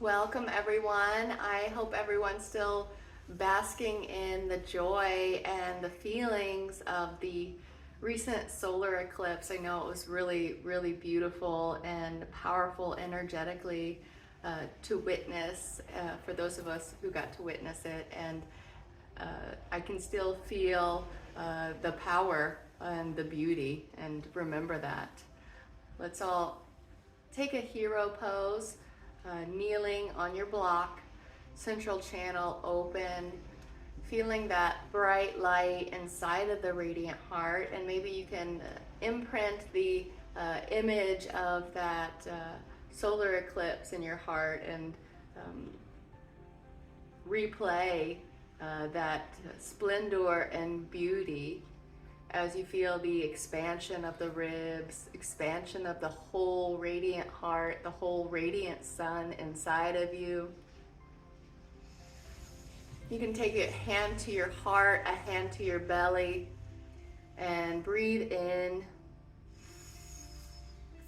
Welcome everyone. I hope everyone's still basking in the joy and the feelings of the recent solar eclipse. I know it was really beautiful and powerful energetically to witness for those of us who got to witness it. And I can still feel the power and the beauty, and remember that. Let's all take a hero pose. Kneeling on your block, central channel open, feeling that bright light inside of the radiant heart, and maybe you can imprint the image of that solar eclipse in your heart and replay that splendor and beauty as you feel the expansion of the ribs, expansion of the whole radiant heart, the whole radiant sun inside of you. You can take a hand to your heart, a hand to your belly, and breathe in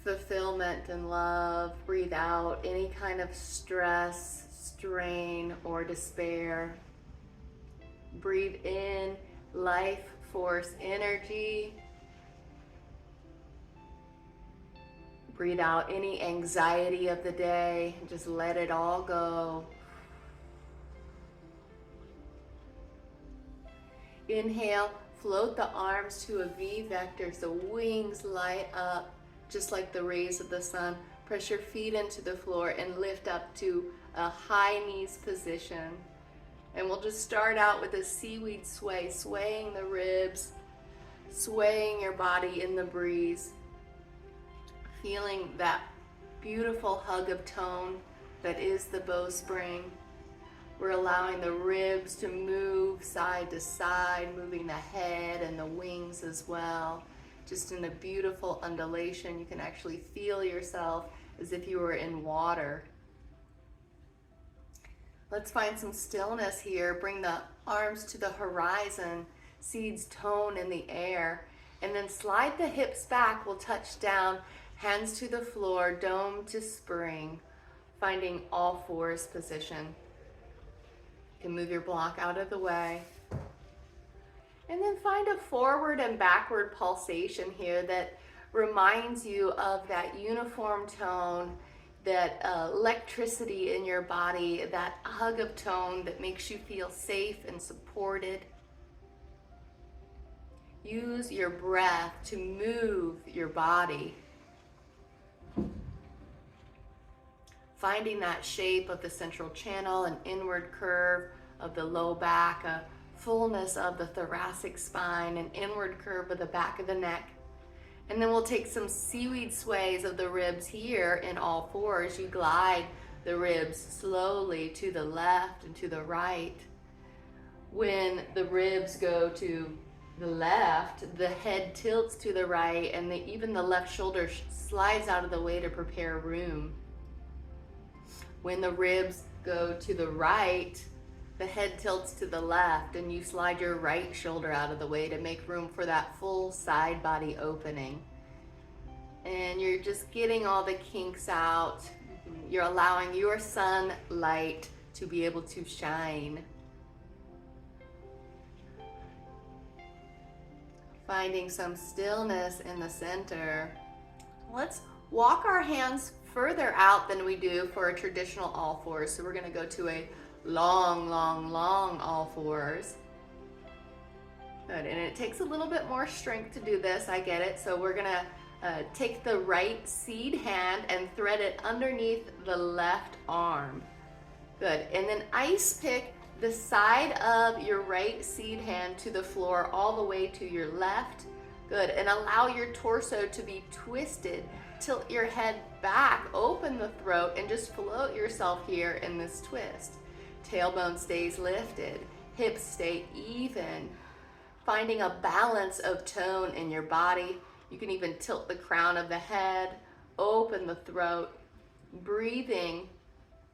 fulfillment and love. Breathe out any kind of stress, strain, or despair. Breathe in life force energy. Breathe out any anxiety of the day. Just let it all go. Inhale, float the arms to a V vector so wings light up just like the rays of the sun. Press your feet into the floor and lift up to a high knees position. And we'll just start out with a seaweed sway, swaying the ribs, swaying your body in the breeze, feeling that beautiful hug of tone that is the bowspring. We're allowing the ribs to move side to side, moving the head and the wings as well. Just in a beautiful undulation. You can actually feel yourself as if you were in water. Let's find some stillness here. Bring the arms to the horizon, seeds tone in the air, and then slide the hips back. We'll touch down, hands to the floor, dome to spring, finding all fours position. You can move your block out of the way. And then find a forward and backward pulsation here that reminds you of that uniform tone, that electricity in your body, that hug of tone that makes you feel safe and supported. Use your breath to move your body. Finding that shape of the central channel, an inward curve of the low back, a fullness of the thoracic spine, an inward curve of the back of the neck. And then we'll take some seaweed sways of the ribs here in all fours. You glide the ribs slowly to the left and to the right. When the ribs go to the left, the head tilts to the right, and even the left shoulder slides out of the way to prepare room. When the ribs go to the right, the head tilts to the left, and you slide your right shoulder out of the way to make room for that full side body opening. And you're just getting all the kinks out. You're allowing your sunlight to be able to shine. Finding some stillness in the center. Let's walk our hands further out than we do for a traditional all fours. So we're going to go to a long all fours. Good, and it takes a little bit more strength to do this, I get it. So we're gonna take the right seed hand and thread it underneath the left arm. Good, and then ice pick the side of your right seed hand to the floor all the way to your left. Good, and allow your torso to be twisted. Tilt your head back, open the throat, and just float yourself here in this twist. Tailbone stays lifted, hips stay even. Finding a balance of tone in your body. You can even tilt the crown of the head, open the throat, breathing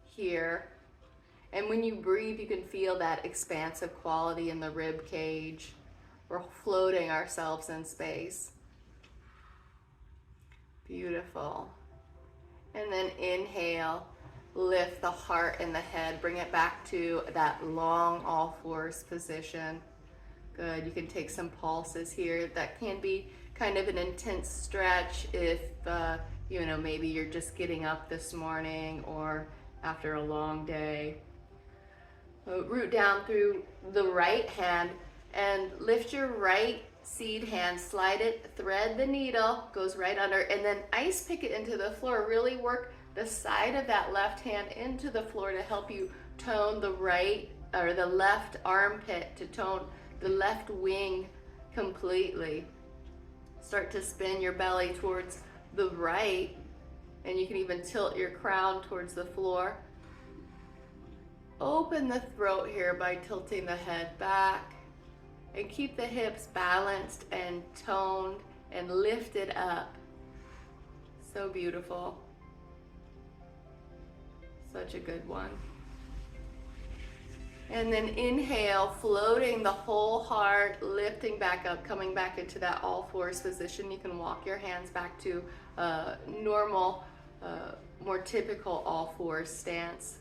here. And when you breathe, you can feel that expansive quality in the rib cage. We're floating ourselves in space. Beautiful. And then inhale, lift the heart and the head. Bring it back to that long all fours position. Good. You can take some pulses here. That can be kind of an intense stretch if, you know, maybe you're just getting up this morning or after a long day. Root down through the right hand and lift your right seed hand, slide it, thread the needle, goes right under, and then ice pick it into the floor. Really work the side of that left hand into the floor to help you tone the right or the left armpit, to tone the left wing completely. Start to spin your belly towards the right, and you can even tilt your crown towards the floor. Open the throat here by tilting the head back, and keep the hips balanced and toned and lifted up. So beautiful. Such a good one. And then inhale, floating the whole heart, lifting back up, coming back into that all fours position. You can walk your hands back to normal, more typical all fours stance.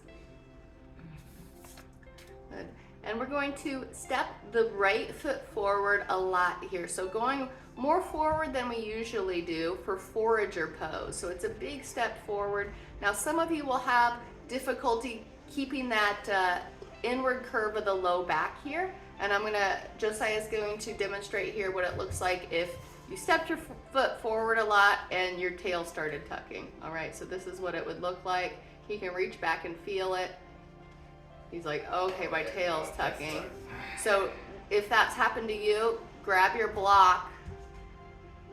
Good. And we're going to step the right foot forward a lot here. So going more forward than we usually do for forager pose. So it's a big step forward. Now some of you will have difficulty keeping that inward curve of the low back here. And Josiah is going to demonstrate here what it looks like if you stepped your foot forward a lot and your tail started tucking. All right, so this is what it would look like. He can reach back and feel it. He's like, okay, my tail's tucking. So if that's happened to you, grab your block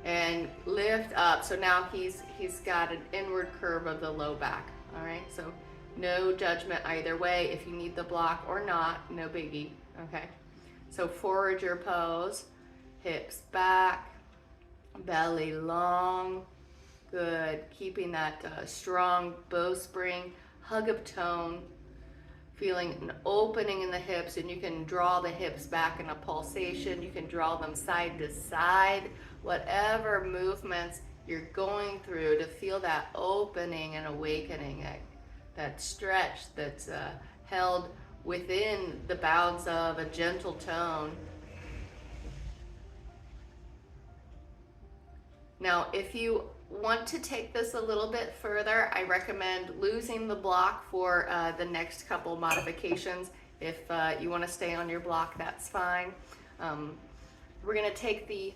and lift up. So now he's got an inward curve of the low back. All right, so no judgment either way. If you need the block or not, no biggie. Okay, so forager pose, hips back, belly long. Good. Keeping that strong bowspring, hug of tone. Feeling an opening in the hips, and you can draw the hips back in a pulsation. You can draw them side to side. Whatever movements you're going through to feel that opening and awakening, that stretch that's held within the bounds of a gentle tone. Now, if you want to take this a little bit further, I recommend losing the block for the next couple modifications. If you want to stay on your block, that's fine. We're going to take the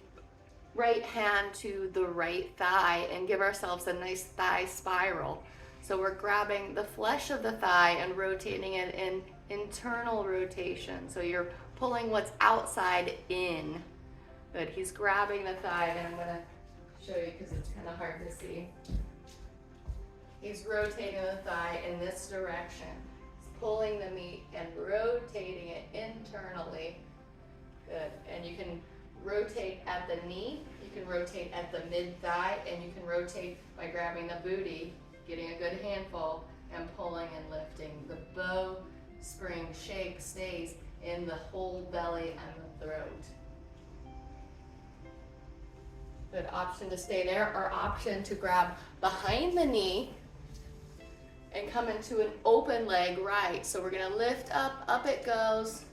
right hand to the right thigh and give ourselves a nice thigh spiral. So we're grabbing the flesh of the thigh and rotating it in internal rotation. So you're pulling what's outside in. Good. He's grabbing the thigh, and I'm going to show you because it's kind of hard to see. He's rotating the thigh in this direction. He's pulling the meat and rotating it internally. Good. And you can rotate at the knee, you can rotate at the mid-thigh, and you can rotate by grabbing the booty, getting a good handful, and pulling and lifting. The bow spring shape stays in the whole belly and the throat. Good. Option to stay there, or option to grab behind the knee and come into an open leg right. So we're going to lift up it goes.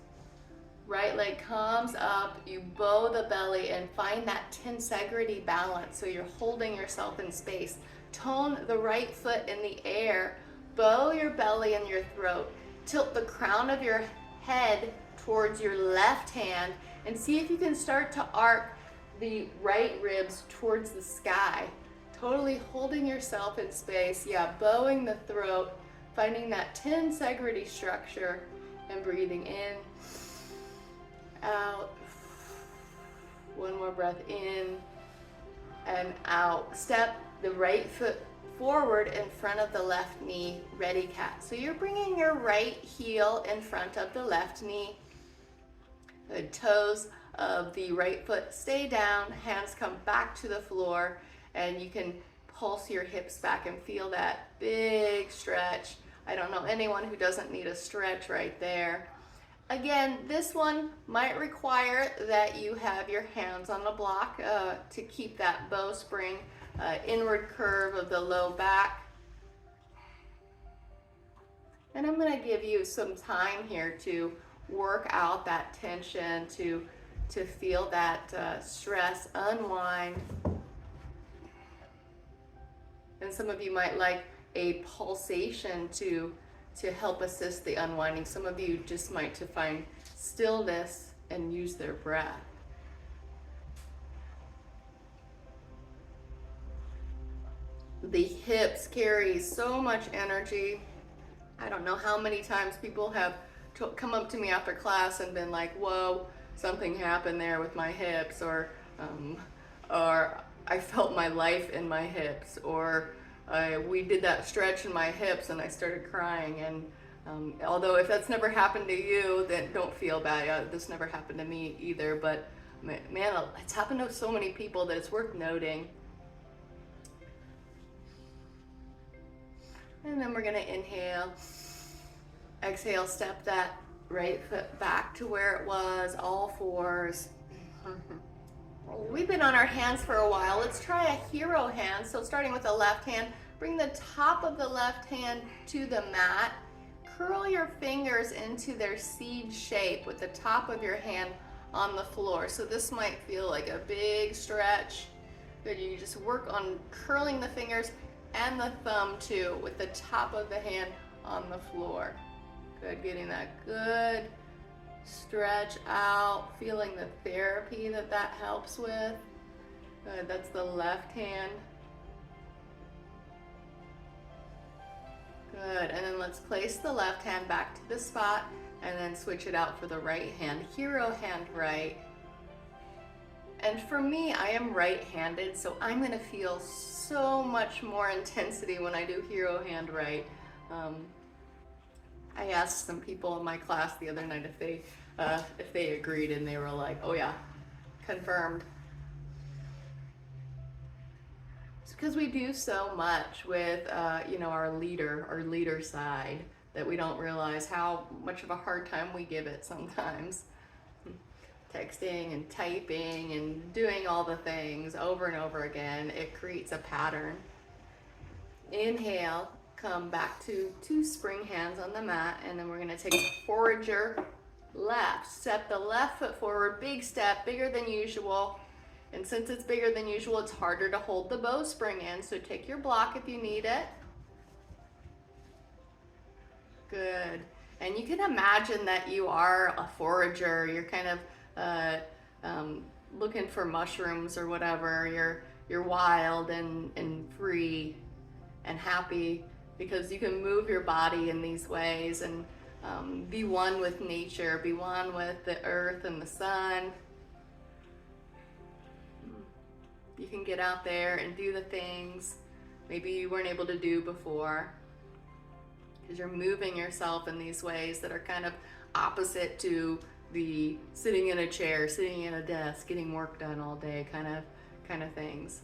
Right leg comes up, you bow the belly and find that tensegrity balance. So you're holding yourself in space. Tone the right foot in the air, bow your belly and your throat. Tilt the crown of your head towards your left hand and see if you can start to arc the right ribs towards the sky. Totally holding yourself in space. Yeah, bowing the throat, finding that tensegrity structure, and breathing in, out. One more breath in and out. Step the right foot forward in front of the left knee, ready cat. So you're bringing your right heel in front of the left knee. The toes of the right foot stay down, hands come back to the floor, and you can pulse your hips back and feel that big stretch. I don't know anyone who doesn't need a stretch right there. Again, this one might require that you have your hands on the block to keep that bowspring inward curve of the low back. And I'm gonna give you some time here to work out that tension, to feel that stress unwind. And some of you might like a pulsation to help assist the unwinding. Some of you just might to find stillness and use their breath. The hips carry so much energy. I don't know how many times people have come up to me after class and been like, whoa, something happened there with my hips, or I felt my life in my hips, or we did that stretch in my hips and I started crying. And although if that's never happened to you, then don't feel bad. This never happened to me either, but man, it's happened to so many people that it's worth noting. And then we're gonna inhale, exhale, step that right foot back to where it was, all fours. We've been on our hands for a while. Let's try a hero hand. So starting with the left hand, bring the top of the left hand to the mat. Curl your fingers into their seed shape with the top of your hand on the floor. So this might feel like a big stretch. Good, you just work on curling the fingers and the thumb too with the top of the hand on the floor. Good, getting that good stretch out, feeling the therapy that helps with. Good, that's the left hand. Good, and then let's place the left hand back to the spot and then switch it out for the right hand. Hero hand right. And for me, I am right-handed, so I'm gonna feel so much more intensity when I do hero hand right. I asked some people in my class the other night if they agreed, and they were like, oh yeah, confirmed. It's because we do so much with our leader side that we don't realize how much of a hard time we give it sometimes. Texting and typing and doing all the things over and over again, it creates a pattern. Inhale, come back to two spring hands on the mat, and then we're going to take a forager left. Step the left foot forward, big step, bigger than usual. And since it's bigger than usual, it's harder to hold the bowspring in, so take your block if you need it. Good. And you can imagine that you are a forager. You're kind of looking for mushrooms or whatever. You're wild and free and happy because you can move your body in these ways and be one with nature, be one with the earth and the sun. You can get out there and do the things maybe you weren't able to do before, because you're moving yourself in these ways that are kind of opposite to the sitting in a chair, sitting in a desk, getting work done all day kind of things.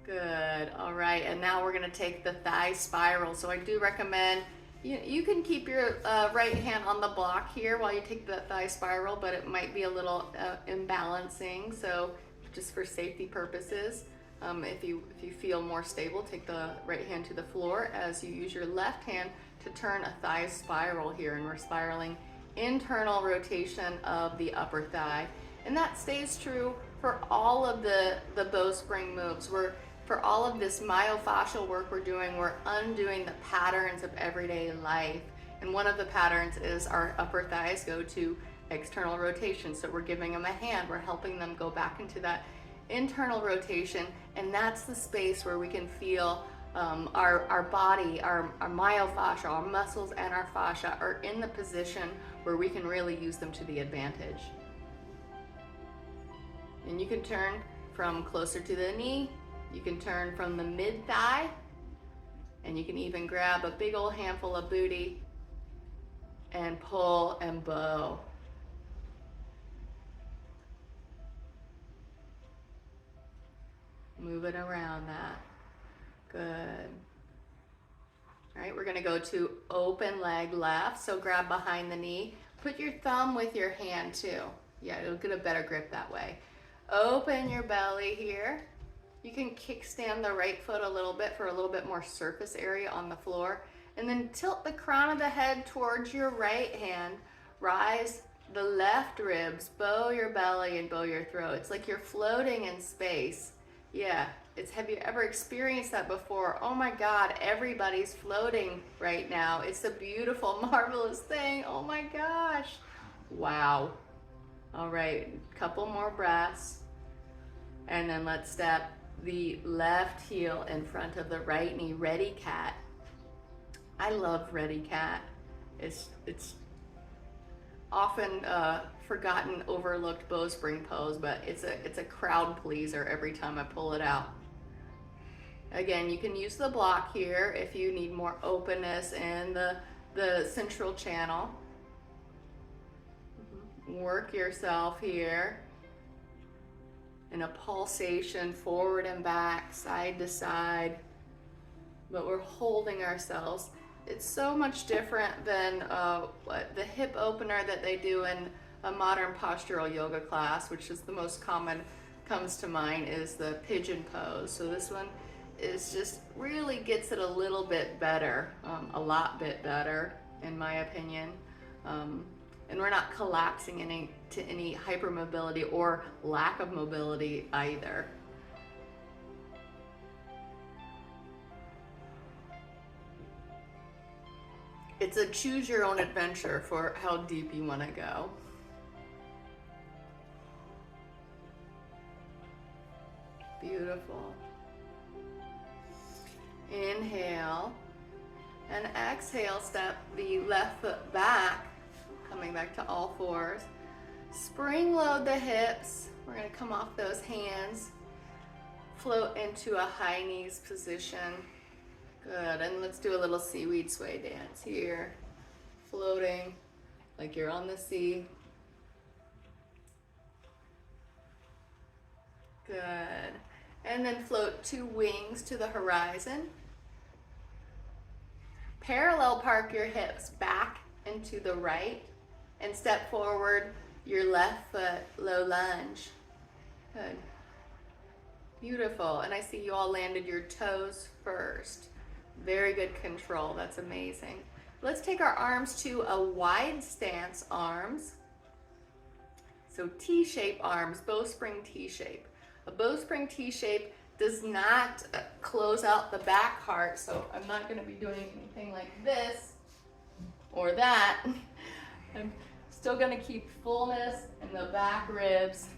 Good. All right, and now we're going to take the thigh spiral. So I do recommend you can keep your right hand on the block here while you take the thigh spiral, but it might be a little imbalancing. So just for safety purposes, if you feel more stable, take the right hand to the floor as you use your left hand to turn a thigh spiral here, and we're spiraling internal rotation of the upper thigh. And that stays true for all of the bowspring moves. For all of this myofascial work we're doing, we're undoing the patterns of everyday life. And one of the patterns is our upper thighs go to external rotation. So we're giving them a hand, we're helping them go back into that internal rotation, and that's the space where we can feel our body, our myofascia, our muscles and our fascia are in the position where we can really use them to the advantage. And you can turn from closer to the knee, you can turn from the mid-thigh, and you can even grab a big old handful of booty and pull and bow. Move it around that. Good. All right, we're gonna go to open leg left. So grab behind the knee. Put your thumb with your hand too. Yeah, it'll get a better grip that way. Open your belly here. You can kickstand the right foot a little bit for a little bit more surface area on the floor. And then tilt the crown of the head towards your right hand. Rise the left ribs, bow your belly and bow your throat. It's like you're floating in space. Yeah, have you ever experienced that before? Oh my God, everybody's floating right now. It's a beautiful, marvelous thing. Oh my gosh. Wow. All right, couple more breaths. And then let's step the left heel in front of the right knee, ready cat. I love ready cat. It's often forgotten, overlooked bowspring pose, but it's a crowd pleaser every time I pull it out. Again, you can use the block here if you need more openness in the central channel. Work yourself here in a pulsation forward and back, side to side, but we're holding ourselves. It's so much different than the hip opener that they do in a modern postural yoga class, which is the most common, comes to mind, is the pigeon pose. So this one is just really gets it a little bit better, a lot bit better in my opinion. And we're not collapsing to any hypermobility or lack of mobility either. It's a choose your own adventure for how deep you want to go. Beautiful. Inhale and exhale, step the left foot back, coming back to all fours. Spring load the hips. We're going to come off those hands. Float into a high knees position. Good, and let's do a little seaweed sway dance here. Floating like you're on the sea. Good. And then float 2 wings to the horizon. Parallel park your hips back and to the right and step forward your left foot, low lunge. Good. Beautiful. And I see you all landed your toes first. Very good control. That's amazing. Let's take our arms to a wide stance arms. So T-shape arms, bowspring T-shape. A bowspring T-shape does not close out the back heart, so I'm not going to be doing anything like this or that. I'm still going to keep fullness in the back ribs.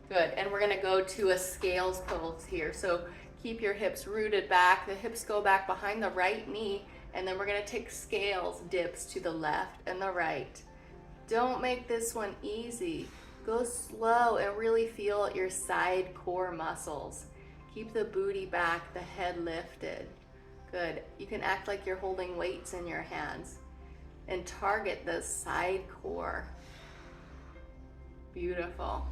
Good, and we're going to go to a scales pose here. So keep your hips rooted back. The hips go back behind the right knee, and then we're going to take scales dips to the left and the right. Don't make this one easy. Go slow and really feel your side core muscles. Keep the booty back, the head lifted. Good. You can act like you're holding weights in your hands and target the side core. Beautiful.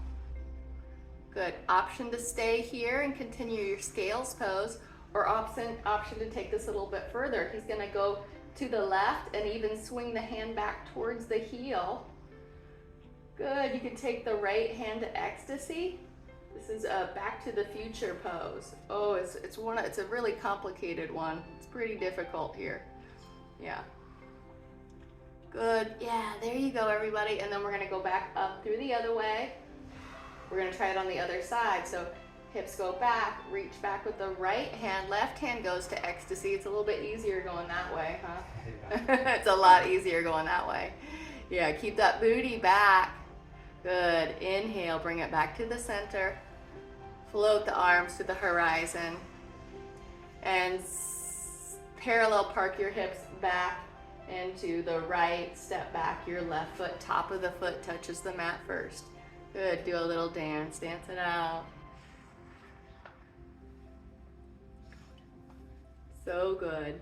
Good. Option to stay here and continue your scales pose, or option to take this a little bit further. He's going to go to the left and even swing the hand back towards the heel. Good. You can take the right hand to ecstasy. This is a back to the future pose. Oh, it's a really complicated one. It's pretty difficult here. Yeah. Good. Yeah, there you go, everybody. And then we're going to go back up through the other way. We're going to try it on the other side. So hips go back, reach back with the right hand. Left hand goes to ecstasy. It's a little bit easier going that way, huh? It's a lot easier going that way. Yeah, keep that booty back. Good. Inhale, bring it back to the center. Float the arms to the horizon. And parallel park your hips back into the right. Step back your left foot. Top of the foot touches the mat first. Good. Do a little dance. Dance it out. So good.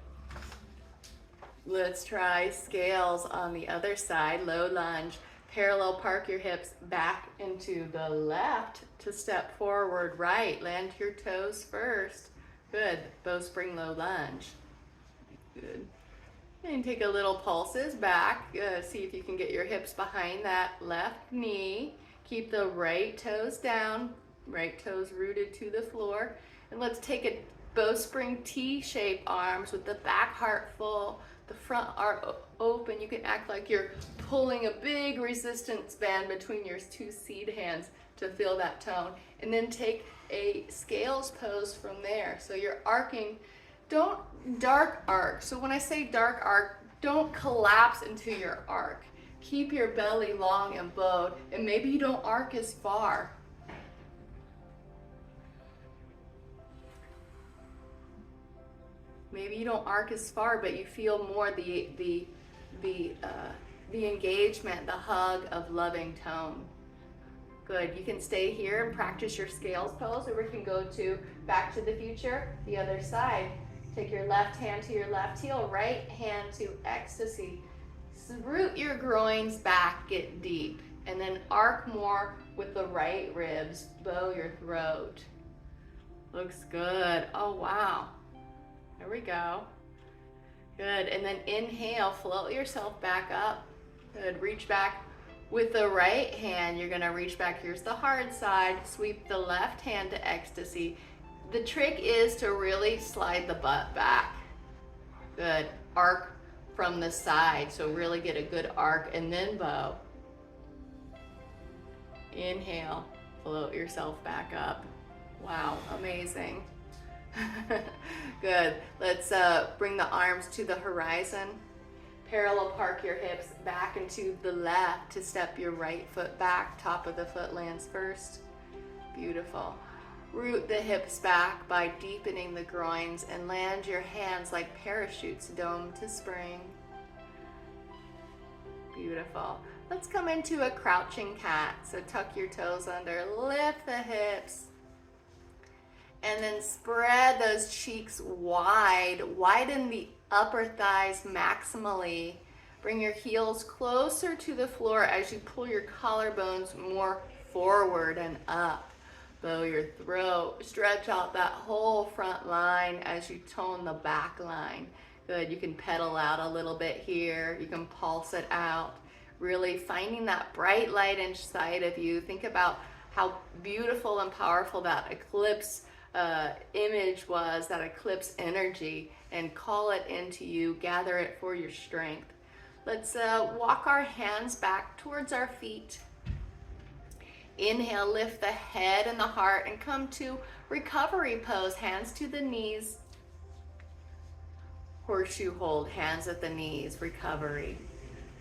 Let's try scales on the other side. Low lunge. Parallel park your hips back into the left to step forward right. Land your toes first. Good. Bowspring low lunge. Good. And take a little pulses back. See if you can get your hips behind that left knee. Keep the right toes down. Right toes rooted to the floor. And let's take a bowspring T-shape arms with the back heart full, the the front arm open. You can act like you're pulling a big resistance band between your two seed hands to feel that tone. And then take a scales pose from there. So you're arcing. Don't dark arc. So when I say dark arc, don't collapse into your arc. Keep your belly long and bowed, and maybe you don't arc as far. Maybe you don't arc as far, but you feel more the engagement, the hug of loving tone. Good. You can stay here and practice your scales pose, or we can go to Back to the Future, the other side. Take your left hand to your left heel, right hand to ecstasy. Root your groins back, get deep, and then arc more with the right ribs. Bow your throat. Looks good. Oh, wow. There we go. Good. And then inhale, float yourself back up. Good. Reach back with the right hand. You're going to reach back. Here's the hard side. Sweep the left hand to ecstasy. The trick is to really slide the butt back. Good. Arc from the side. So really get a good arc and then bow. Inhale. Float yourself back up. Wow. Amazing. Good. Let's bring the arms to the horizon. Parallel park your hips back and to the left to step your right foot back. Top of the foot lands first. Beautiful. Root the hips back by deepening the groins and land your hands like parachutes, dome to spring. Beautiful. Let's come into a crouching cat. So tuck your toes under, lift the hips, and then spread those cheeks wide. Widen the upper thighs maximally. Bring your heels closer to the floor as you pull your collarbones more forward and up. Bow your throat. Stretch out that whole front line as you tone the back line. Good. You can pedal out a little bit here. You can pulse it out. Really finding that bright light inside of you. Think about how beautiful and powerful that eclipse image was, that eclipse energy, and call it into you. Gather it for your strength. Let's walk our hands back towards our feet. Inhale, lift the head and the heart and come to recovery pose. Hands to the knees. Horseshoe hold, hands at the knees, recovery.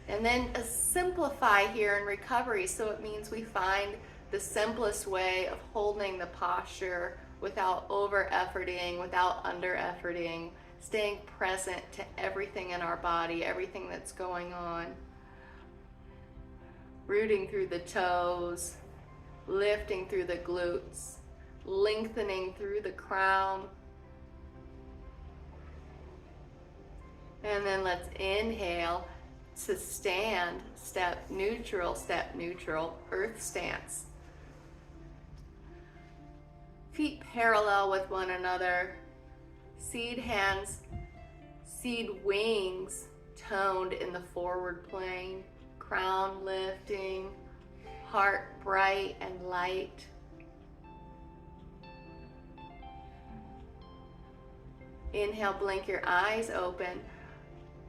And then simplify here in recovery. So it means we find the simplest way of holding the posture without over-efforting, without under-efforting, staying present to everything in our body, everything that's going on. Rooting through the toes, lifting through the glutes, lengthening through the crown. And then let's inhale to stand, step neutral, earth stance. Feet parallel with one another. Seed hands, seed wings toned in the forward plane. Crown lifting, heart bright and light. Inhale, blink your eyes open.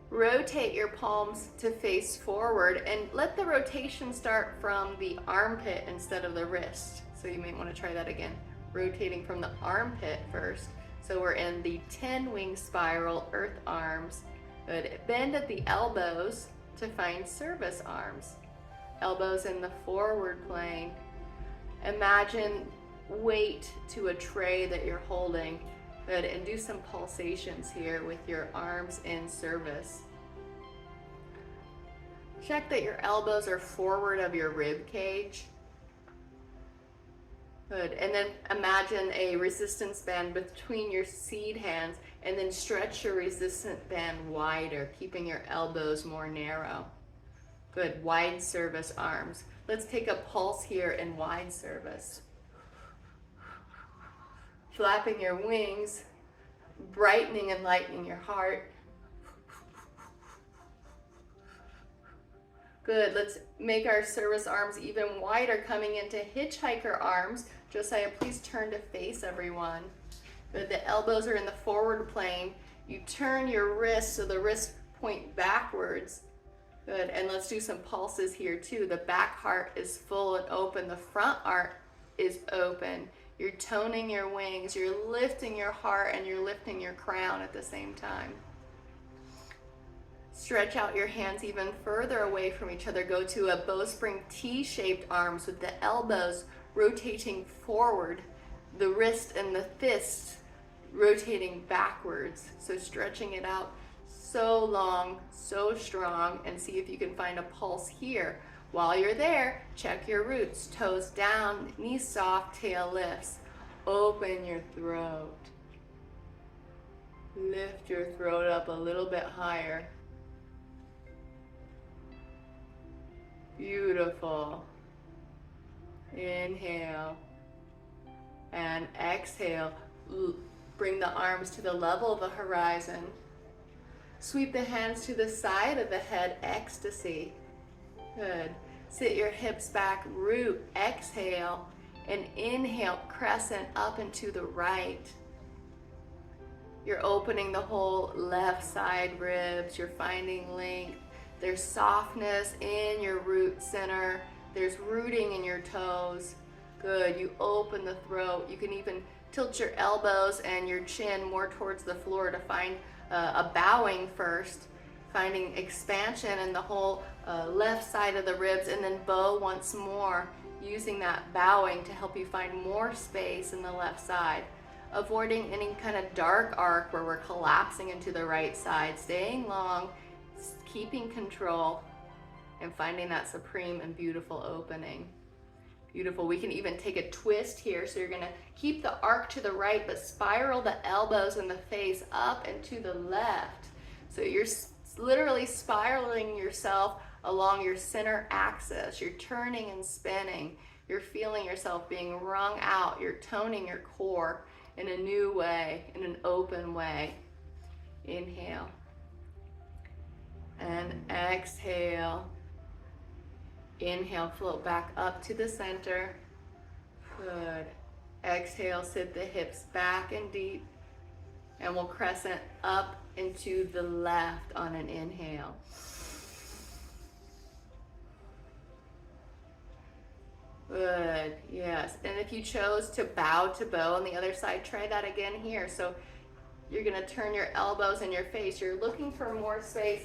Rotate your palms to face forward and let the rotation start from the armpit instead of the wrist. So you may want to try that again. Rotating from the armpit first. So we're in the 10 wing spiral, earth arms. Good. Bend at the elbows to find service arms. Elbows in the forward plane. Imagine weight to a tray that you're holding. Good. And do some pulsations here with your arms in service. Check that your elbows are forward of your rib cage. Good. And then imagine a resistance band between your seed hands and then stretch your resistance band wider, keeping your elbows more narrow. Good. Wide service arms. Let's take a pulse here in wide service. Flapping your wings, brightening and lightening your heart. Good. Let's make our service arms even wider, coming into hitchhiker arms. Josiah, please turn to face everyone. Good. The elbows are in the forward plane. You turn your wrists so the wrists point backwards. Good, and let's do some pulses here too. The back heart is full and open. The front heart is open. You're toning your wings, you're lifting your heart, and you're lifting your crown at the same time. Stretch out your hands even further away from each other. Go to a bowspring T-shaped arms with the elbows rotating forward, the wrist and the fist rotating backwards. So stretching it out so long, so strong, and see if you can find a pulse here. While you're there, check your roots. Toes down, knees soft, tail lifts. Open your throat. Lift your throat up a little bit higher. Beautiful. Inhale and exhale. Bring the arms to the level of the horizon. Sweep the hands to the side of the head, ecstasy. Good. Sit your hips back, root, exhale, and inhale, crescent up and to the right. You're opening the whole left side ribs. You're finding length. There's softness in your root center. There's rooting in your toes. Good. You open the throat. You can even tilt your elbows and your chin more towards the floor to find a bowing first. Finding expansion in the whole left side of the ribs, and then bow once more, using that bowing to help you find more space in the left side. Avoiding any kind of dark arc where we're collapsing into the right side. Staying long, keeping control, and finding that supreme and beautiful opening. Beautiful. We can even take a twist here. So you're going to keep the arc to the right, but spiral the elbows and the face up and to the left. So you're literally spiraling yourself along your center axis. You're turning and spinning. You're feeling yourself being wrung out. You're toning your core in a new way, in an open way. Inhale and exhale. Inhale, float back up to the center. Good. Exhale, sit the hips back and deep. And we'll crescent up into the left on an inhale. Good, yes. And if you chose to bow to bow on the other side, try that again here. So you're gonna turn your elbows and your face. You're looking for more space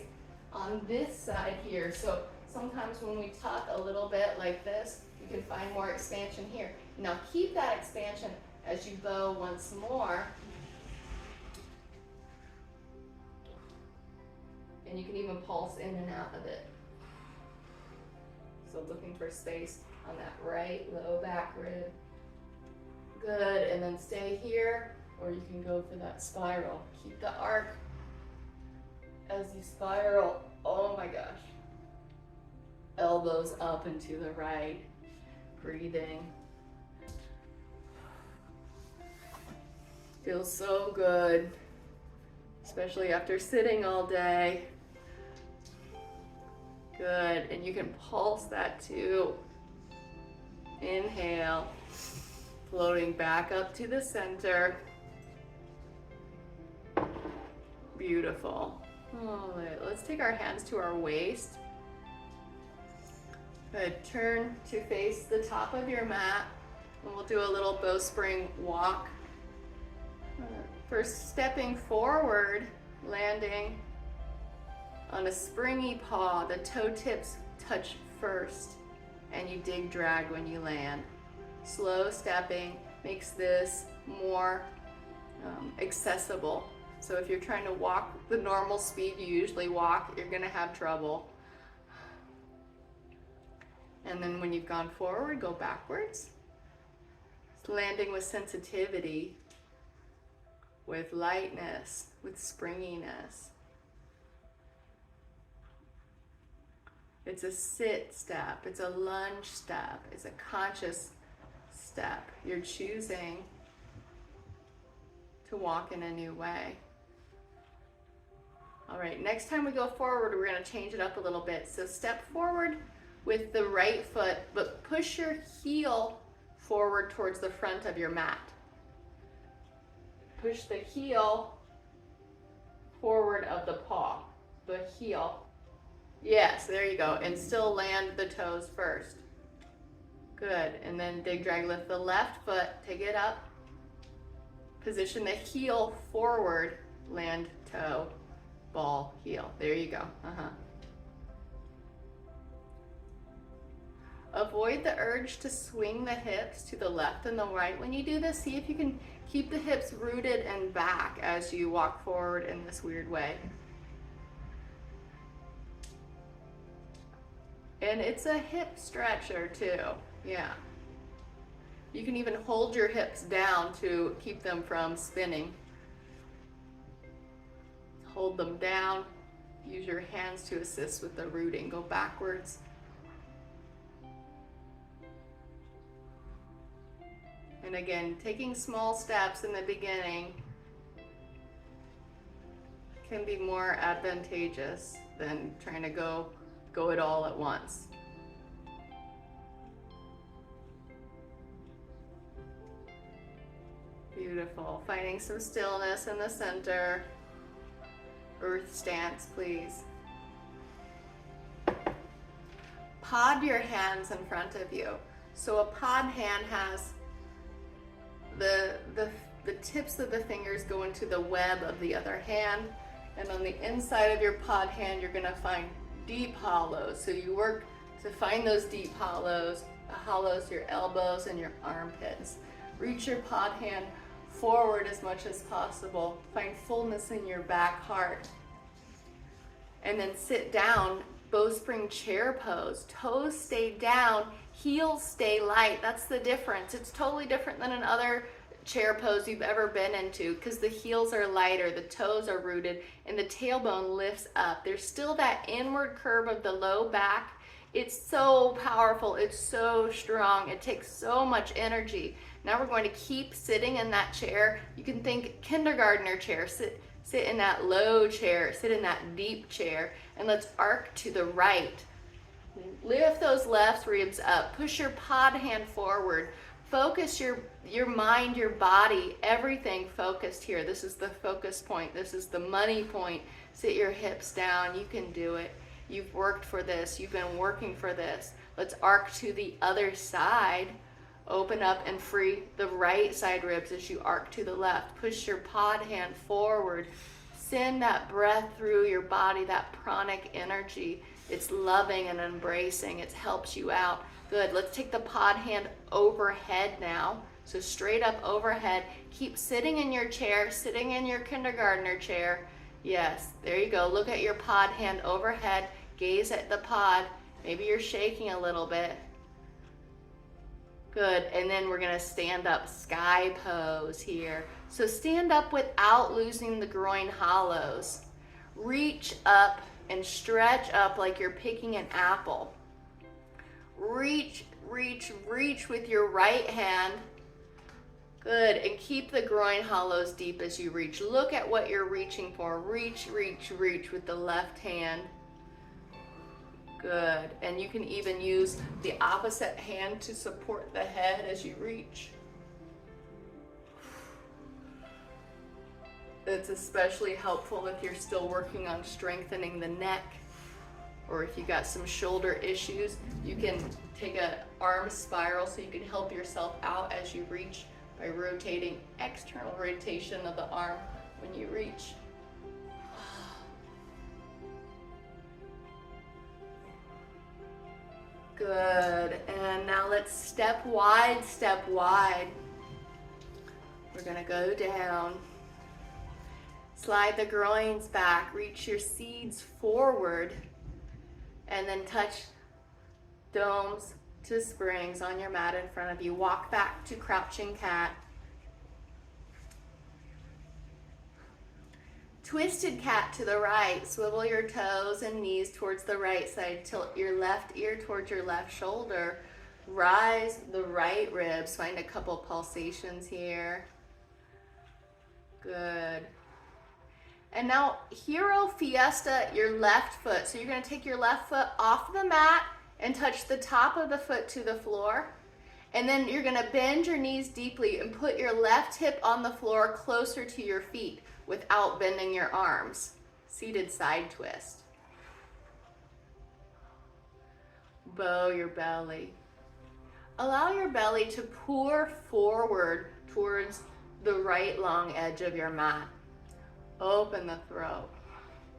on this side here. So sometimes when we tuck a little bit like this, you can find more expansion here. Now keep that expansion as you bow once more. And you can even pulse in and out of it. So looking for space on that right low back rib. Good, and then stay here, or you can go for that spiral. Keep the arc as you spiral. Oh my gosh. Elbows up and to the right. Breathing. Feels so good, especially after sitting all day. Good, and you can pulse that too. Inhale, floating back up to the center. Beautiful. All right, let's take our hands to our waist. Good, turn to face the top of your mat, and we'll do a little bowspring walk. First, stepping forward, landing on a springy paw. The toe tips touch first, and you dig drag when you land. Slow stepping makes this more accessible. So if you're trying to walk the normal speed you usually walk, you're gonna have trouble. And then when you've gone forward, go backwards. Landing with sensitivity, with lightness, with springiness. It's a sit step, it's a lunge step, it's a conscious step. You're choosing to walk in a new way. All right, next time we go forward, we're gonna change it up a little bit. So step forward with the right foot, but push your heel forward towards the front of your mat. Push the heel forward of the paw. the heel. Yes, there you go. And still land the toes first. Good. And then dig, drag, lift the left foot, take it up. Position the heel forward, land, toe, ball, heel. There you go. Avoid the urge to swing the hips to the left and the right. When you do this, see if you can keep the hips rooted and back as you walk forward in this weird way. And it's a hip stretcher too, yeah. You can even hold your hips down to keep them from spinning. Hold them down, use your hands to assist with the rooting. Go backwards. And again, taking small steps in the beginning can be more advantageous than trying to go it all at once. Beautiful. Finding some stillness in the center. Earth stance, please. Pod your hands in front of you. So a pod hand has the tips of the fingers go into the web of the other hand, and on the inside of your pod hand you're going to find deep hollows. So you work to find those deep hollows, your elbows and your armpits. Reach your pod hand forward as much as possible. Find fullness in your back heart. And then sit down, bowspring chair pose. Toes stay down, heels stay light. That's the difference. It's totally different than another chair pose you've ever been into, because the heels are lighter, the toes are rooted, and the tailbone lifts up. There's still that inward curve of the low back. It's so powerful, it's so strong, it takes so much energy. Now we're going to keep sitting in that chair. You can think kindergartner chair. Sit in that low chair, sit in that deep chair, and let's arc to the right. Lift those left ribs up, push your pod hand forward. Focus your mind, your body, everything focused here. This is the focus point. This is the money point. Sit your hips down. You can do it. You've worked for this. You've been working for this. Let's arc to the other side. Open up and free the right side ribs as you arc to the left. Push your pod hand forward. Send that breath through your body, that pranic energy. It's loving and embracing. It helps you out. Good. Let's take the pod hand overhead now. So straight up overhead. Keep sitting in your chair, sitting in your kindergartner chair. Yes, there you go. Look at your pod hand overhead. Gaze at the pod. Maybe you're shaking a little bit. Good. And then we're going to stand up sky pose here. So stand up without losing the groin hollows. Reach up and stretch up like you're picking an apple. Reach, reach, reach with your right hand. Good. And keep the groin hollows deep as you reach. Look at what you're reaching for. Reach, reach, reach with the left hand. Good. And you can even use the opposite hand to support the head as you reach. It's especially helpful if you're still working on strengthening the neck, or if you got some shoulder issues. You can take an arm spiral so you can help yourself out as you reach by rotating, external rotation of the arm when you reach. Good. And now let's step wide, step wide. We're going to go down. Slide the groins back, reach your seeds forward, and then touch domes to springs on your mat in front of you. Walk back to crouching cat. Twisted cat to the right. Swivel your toes and knees towards the right side. Tilt your left ear towards your left shoulder. Rise the right ribs. Find a couple pulsations here. Good. And now Hero Fiesta your left foot. So you're going to take your left foot off the mat and touch the top of the foot to the floor. And then you're going to bend your knees deeply and put your left hip on the floor closer to your feet without bending your arms. Seated side twist. bow your belly. Allow your belly to pour forward towards the right long edge of your mat. Open the throat.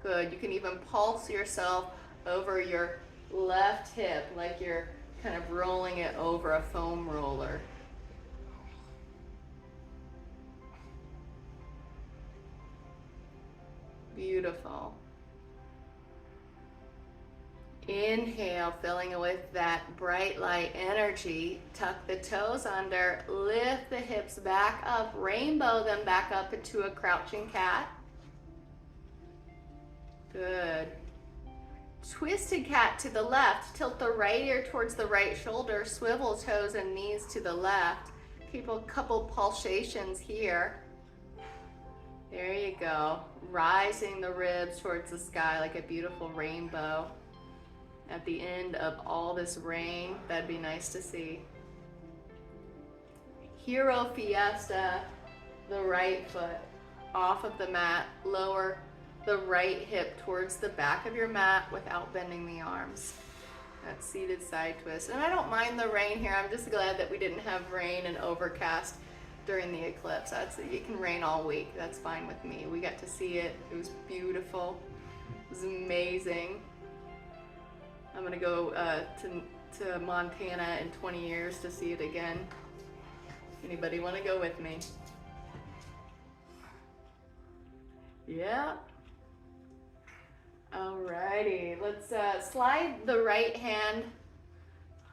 Good. You can even pulse yourself over your left hip like you're kind of rolling it over a foam roller. Beautiful. Inhale, filling it with that bright light energy. Tuck the toes under, lift the hips back up, rainbow them back up into a crouching cat. Good. Twisted cat to the left. Tilt the right ear towards the right shoulder, swivel toes and knees to the left. Keep a couple pulsations here. There you go. Rising the ribs towards the sky like a beautiful rainbow. At the end of all this rain, that'd be nice to see. Hero Fiesta, the right foot off of the mat, lower the right hip towards the back of your mat without bending the arms. That seated side twist. And I don't mind the rain here. I'm just glad that we didn't have rain and overcast during the eclipse. It can rain all week. That's fine with me. We got to see it. It was beautiful. It was amazing. I'm gonna go to Montana in 20 years to see it again. Anybody want to go with me? Yeah. Alrighty, let's slide the right hand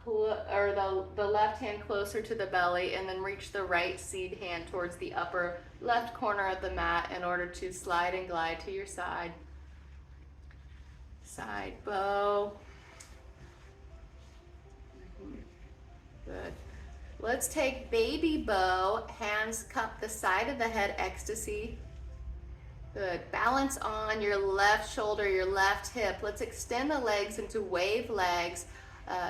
or the left hand closer to the belly, and then reach the right seed hand towards the upper left corner of the mat in order to slide and glide to your side. Side bow. Good. Let's take baby bow, hands cup the side of the head, ecstasy. Good. Balance on your left shoulder, your left hip. Let's extend the legs into wave legs.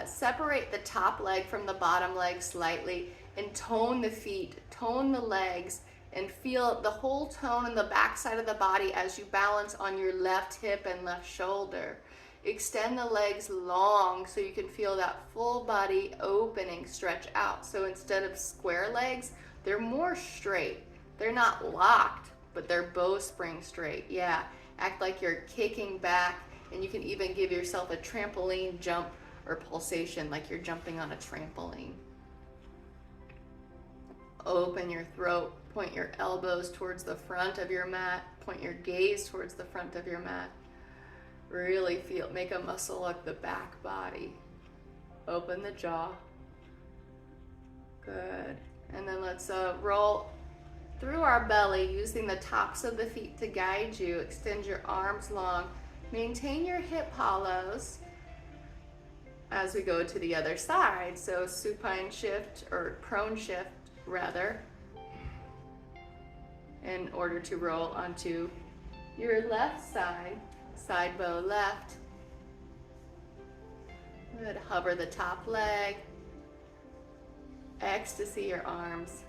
Separate the top leg from the bottom leg slightly and tone the feet, tone the legs, and feel the whole tone in the back side of the body as you balance on your left hip and left shoulder. Extend the legs long so you can feel that full body opening, stretch out. So instead of square legs, they're more straight. They're not locked, but they're bowspring straight. Yeah, act like you're kicking back, and you can even give yourself a trampoline jump or pulsation like you're jumping on a trampoline. Open your throat, point your elbows towards the front of your mat, point your gaze towards the front of your mat. Really feel, make a muscle like the back body. Open the jaw. Good. And then let's roll through our belly using the tops of the feet to guide you. Extend your arms long. Maintain your hip hollows as we go to the other side. So supine shift, or prone shift rather, in order to roll onto your left side. Side bow left. Good. Hover the top leg. Ecstasy your arms.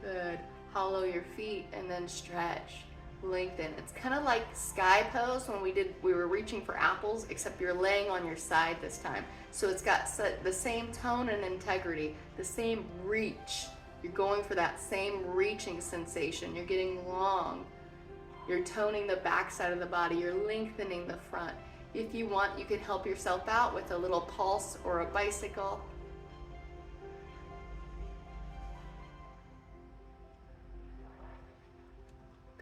Good. Hollow your feet and then stretch. Lengthen. It's kind of like sky pose when we were reaching for apples, except you're laying on your side this time. So it's got the same tone and integrity, the same reach. You're going for that same reaching sensation. You're getting long. You're toning the back side of the body. You're lengthening the front. If you want, you can help yourself out with a little pulse or a bicycle.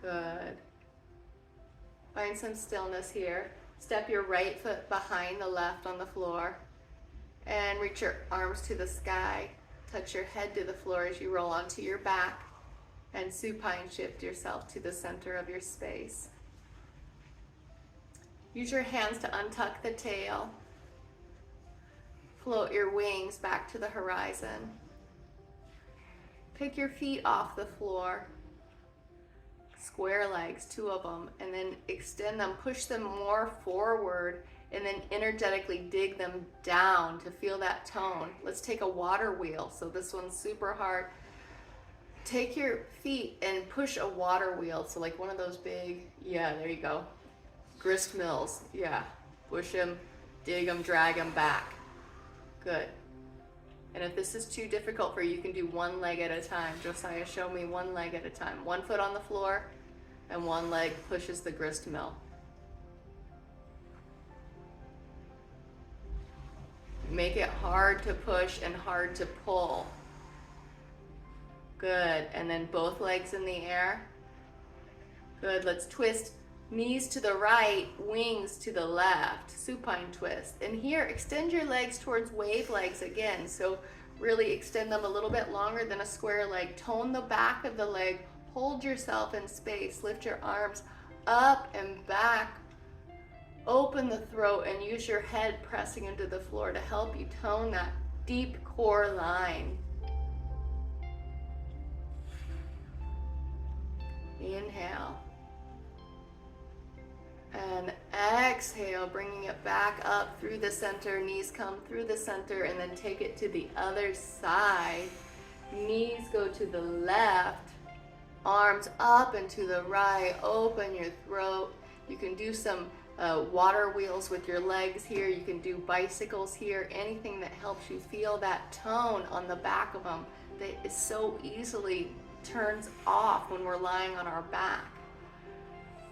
Good. Find some stillness here. Step your right foot behind the left on the floor and reach your arms to the sky. Touch your head to the floor as you roll onto your back. And supine shift yourself to the center of your space. Use your hands to untuck the tail. Float your wings back to the horizon. Pick your feet off the floor. Square legs, 2 of them, and then extend them, push them more forward, and then energetically dig them down to feel that tone. Let's take a water wheel. So this one's super hard. Take your feet and push a water wheel. So like one of those big, yeah, there you go. Grist mills, yeah. Push them, dig them, drag them back. Good. And if this is too difficult for you, you can do one leg at a time. Josiah, show me one leg at a time. One foot on the floor and one leg pushes the grist mill. Make it hard to push and hard to pull. Good. And then both legs in the air. Good. Let's twist. Knees to the right, wings to the left, supine twist. And here, extend your legs towards wave legs again. So really extend them a little bit longer than a square leg. Tone the back of the leg. Hold yourself in space. Lift your arms up and back. Open the throat and use your head pressing into the floor to help you tone that deep core line. Inhale. And exhale, bringing it back up through the center. Knees come through the center and then take it to the other side. Knees go to the left. Arms up and to the right. Open your throat. You can do some water wheels with your legs here. You can do bicycles here. Anything that helps you feel that tone on the back of them that is so easily turns off when we're lying on our back.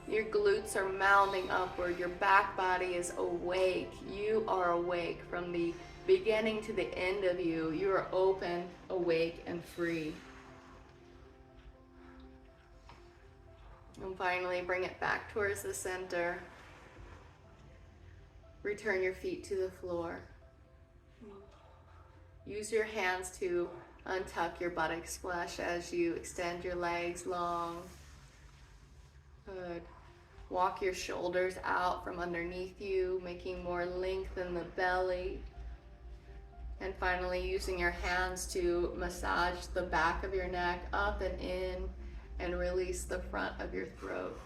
Your glutes are mounding upward. Your back body is awake. You are awake from the beginning to the end of you. You are open, awake, and free. And finally, bring it back towards the center. Return your feet to the floor. Use your hands to untuck your buttocks flush as you extend your legs long. Good. Walk your shoulders out from underneath you, making more length in the belly. And finally, using your hands to massage the back of your neck up and in, and release the front of your throat.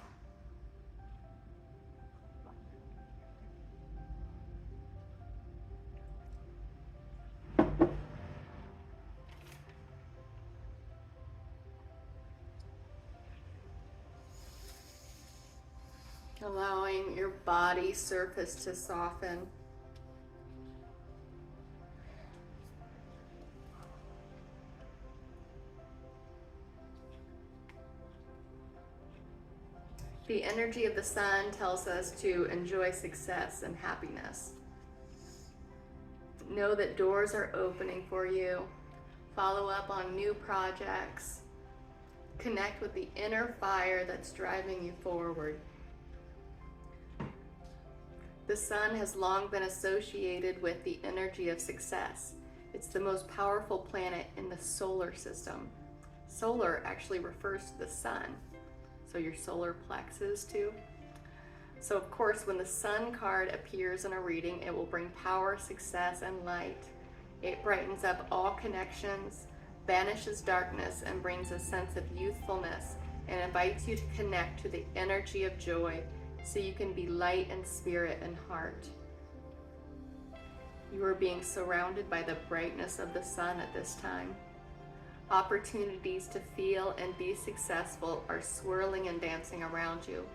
Allowing your body surface to soften. The energy of the sun tells us to enjoy success and happiness. Know that doors are opening for you. Follow up on new projects. Connect with the inner fire that's driving you forward. The sun has long been associated with the energy of success. It's the most powerful planet in the solar system. Solar actually refers to the sun, so your solar plexus too. So of course, when the sun card appears in a reading, it will bring power, success, and light. It brightens up all connections, banishes darkness, and brings a sense of youthfulness, and invites you to connect to the energy of joy, so you can be light in spirit and heart. You are being surrounded by the brightness of the sun at this time. Opportunities to feel and be successful are swirling and dancing around you.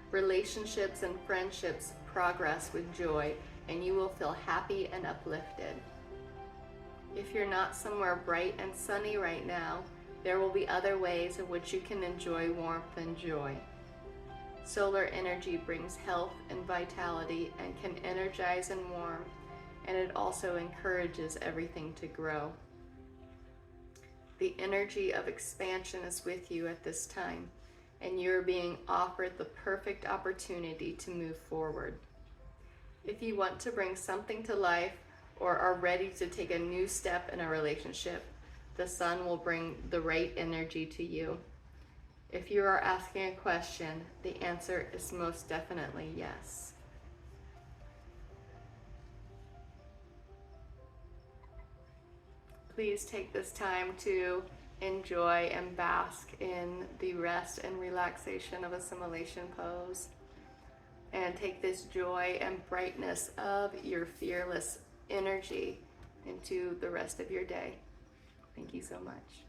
Relationships and friendships progress with joy, and you will feel happy and uplifted. If you're not somewhere bright and sunny right now, there will be other ways in which you can enjoy warmth and joy. Solar energy brings health and vitality and can energize and warm, and it also encourages everything to grow. The energy of expansion is with you at this time, and you're being offered the perfect opportunity to move forward. If you want to bring something to life or are ready to take a new step in a relationship, the sun will bring the right energy to you. If you are asking a question, the answer is most definitely yes. Please take this time to enjoy and bask in the rest and relaxation of assimilation pose. And take this joy and brightness of your fearless energy into the rest of your day. Thank you so much.